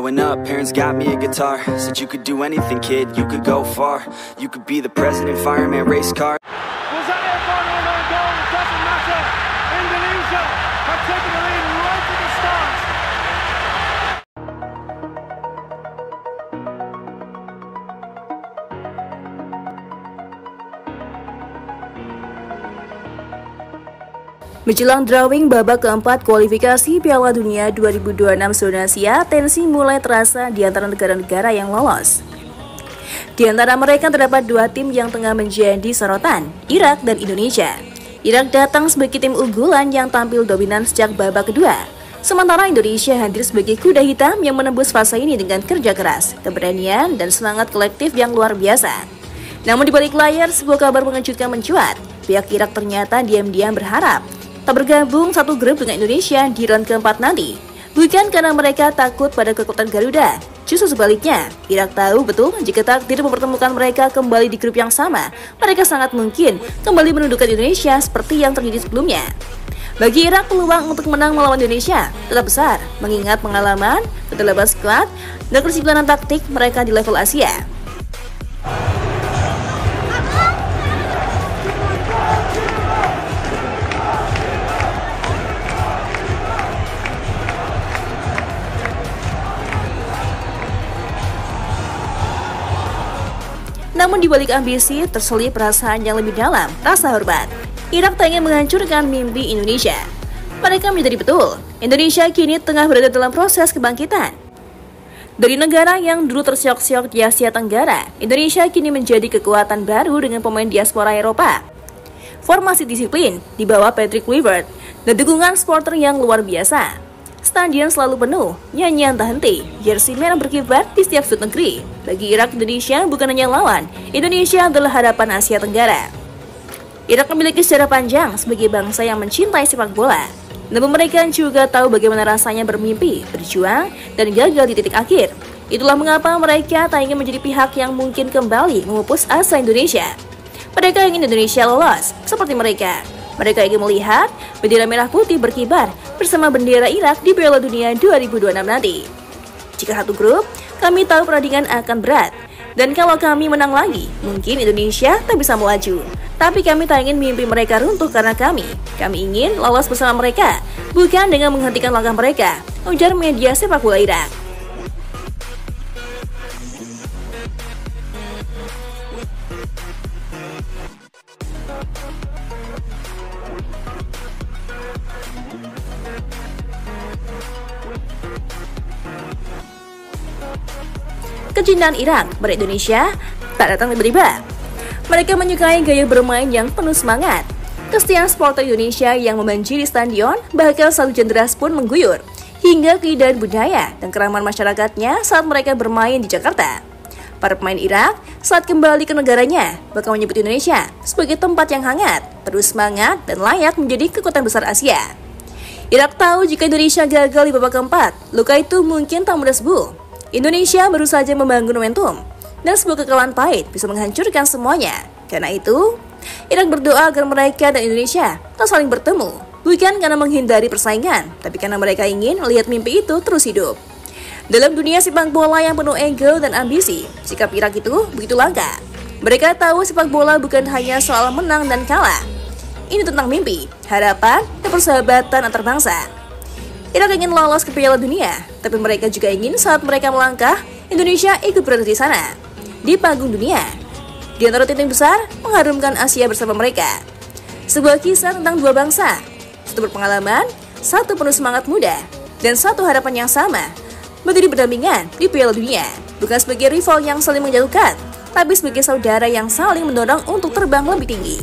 Growing up, parents got me a guitar. Said you could do anything, kid, you could go far. You could be the president, fireman, race car. Was that their final unknown goal? It doesn't matter. Indonesia have taken the lead right at the start. Menjelang drawing babak keempat kualifikasi Piala Dunia 2026 zona Asia, tensi mulai terasa di antara negara-negara yang lolos. Di antara mereka terdapat dua tim yang tengah menjadi sorotan, Irak dan Indonesia. Irak datang sebagai tim unggulan yang tampil dominan sejak babak kedua. Sementara Indonesia hadir sebagai kuda hitam yang menembus fase ini dengan kerja keras, keberanian, dan semangat kolektif yang luar biasa. Namun di balik layar, sebuah kabar mengejutkan mencuat. Pihak Irak ternyata diam-diam berharap tak bergabung satu grup dengan Indonesia di round keempat nanti. Bukan karena mereka takut pada kekuatan Garuda, justru sebaliknya, Irak tahu betul jika takdir mempertemukan mereka kembali di grup yang sama, mereka sangat mungkin kembali menundukkan Indonesia seperti yang terjadi sebelumnya. Bagi Irak, peluang untuk menang melawan Indonesia tetap besar, mengingat pengalaman, keteleban skuad, dan kedisiplinan taktik mereka di level Asia. Namun di balik ambisi, terselip perasaan yang lebih dalam, rasa hormat. Irak tak ingin menghancurkan mimpi Indonesia. Mereka menyadari betul, Indonesia kini tengah berada dalam proses kebangkitan. Dari negara yang dulu tersiok-siok di Asia Tenggara, Indonesia kini menjadi kekuatan baru dengan pemain diaspora Eropa. Formasi disiplin di bawah Patrick Kluivert dan dukungan supporter yang luar biasa. Stadion selalu penuh, nyanyian tak henti, jersey merah berkibar di setiap sudut negeri. Bagi Irak, Indonesia bukan hanya lawan, Indonesia adalah harapan Asia Tenggara. Irak memiliki sejarah panjang sebagai bangsa yang mencintai sepak bola. Namun mereka juga tahu bagaimana rasanya bermimpi, berjuang, dan gagal di titik akhir. Itulah mengapa mereka tak ingin menjadi pihak yang mungkin kembali memupus asa Indonesia. Mereka ingin Indonesia lolos, seperti mereka. Mereka ingin melihat bendera merah putih berkibar bersama bendera Irak di Piala Dunia 2026 nanti. Jika satu grup, kami tahu pertandingan akan berat. Dan kalau kami menang lagi, mungkin Indonesia tak bisa melaju. Tapi kami tak ingin mimpi mereka runtuh karena kami. Kami ingin lolos bersama mereka, bukan dengan menghentikan langkah mereka, ujar media sepak bola Irak. Kecintaan Irak pada Indonesia tak datang tiba-tiba. Mereka menyukai gaya bermain yang penuh semangat. Kesetiaan supporter Indonesia yang membanjiri stadion, bahkan salju deras pun mengguyur, hingga keindahan budaya dan keramahan masyarakatnya saat mereka bermain di Jakarta. Para pemain Irak saat kembali ke negaranya bakal menyebut Indonesia sebagai tempat yang hangat, terus semangat, dan layak menjadi kekuatan besar Asia. Irak tahu jika Indonesia gagal di babak keempat, luka itu mungkin tak mudah sembuh. Indonesia baru saja membangun momentum, dan sebuah kekalahan pahit bisa menghancurkan semuanya. Karena itu, Irak berdoa agar mereka dan Indonesia tak saling bertemu, bukan karena menghindari persaingan, tapi karena mereka ingin melihat mimpi itu terus hidup. Dalam dunia sepak bola yang penuh ego dan ambisi, sikap Irak itu begitu langka. Mereka tahu sepak bola bukan hanya soal menang dan kalah. Ini tentang mimpi, harapan, dan persahabatan antar bangsa. Irak ingin lolos ke Piala Dunia, tapi mereka juga ingin saat mereka melangkah, Indonesia ikut berada di sana, di panggung dunia. Di antara tim besar, mengharumkan Asia bersama mereka. Sebuah kisah tentang dua bangsa, satu berpengalaman, satu penuh semangat muda, dan satu harapan yang sama, berdiri berdampingan di Piala Dunia, bukan sebagai rival yang saling menjatuhkan, tapi sebagai saudara yang saling mendorong untuk terbang lebih tinggi.